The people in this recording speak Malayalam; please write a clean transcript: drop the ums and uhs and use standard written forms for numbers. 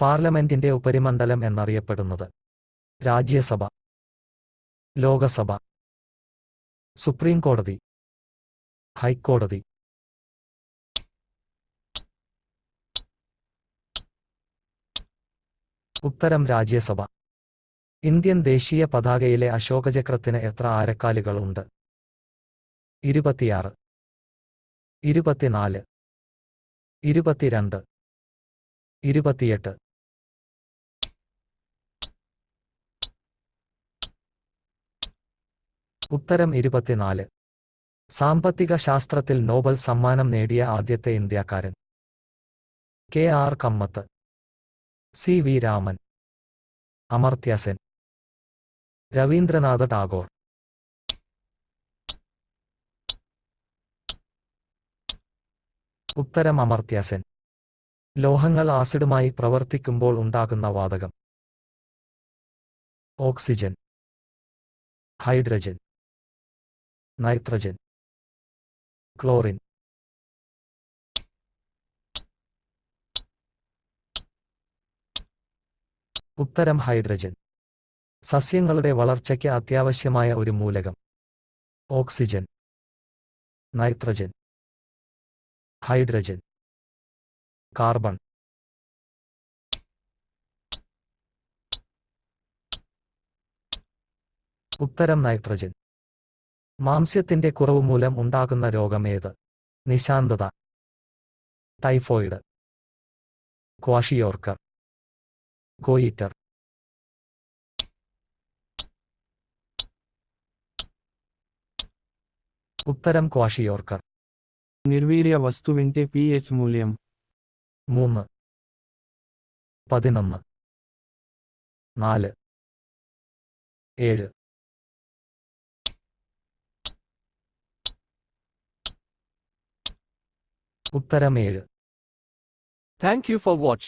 പാർലമെന്റിന്റെ ഉപരിമണ്ഡലം എന്നറിയപ്പെടുന്നത്. രാജ്യസഭ, ലോകസഭ, സുപ്രീം കോടതി, ഹൈക്കോടതി. ഉത്തരം രാജ്യസഭ. ഇന്ത്യൻ ദേശീയ പതാകയിലെ അശോകചക്രത്തിന് എത്ര ആരക്കാലുകൾ ഉണ്ട്? 26, 24, 22, 28. ഉത്തരം 24. സാമ്പത്തിക ശാസ്ത്രത്തിൽ നോബൽ സമ്മാനം നേടിയ ആദ്യത്തെ ഇന്ത്യക്കാരൻ? കെ.ആർ. കമ്മത്ത്, സി.വി. രാമൻ, അമർത്യ സെൻ, രവീന്ദ്രനാഥ ടാഗോർ. ഉത്തരം അമർത്യ സെൻ. ലോഹങ്ങൾ ആസിഡുമായി പ്രവർത്തിക്കുമ്പോൾ ഉണ്ടാകുന്ന വാതകം? Oxygen, hydrogen, nitrogen, chlorine. ഉത്തരം ഹൈഡ്രജൻ. സസ്യങ്ങളുടെ വളർച്ചയ്ക്ക് അത്യാവശ്യമായ ഒരു മൂലകം? Oxygen, nitrogen, hydrogen, carbon. ഉത്തരം നൈട്രജൻ. മാംസ്യത്തിന്റെ കുറവ് മൂലം ഉണ്ടാകുന്ന രോഗം ഏത്? നിശാന്തത, ടൈഫോയിഡ്, ക്വാഷിയോർക്കർ, ഗോയിറ്റർ. ഉത്തരം ക്വാഷിയോർക്കർ. നിർവീര്യ വസ്തുവിന്റെ pH മൂല്യം? 3, 11, 4, 7. ഉത്തരം 7. Thank you for watching.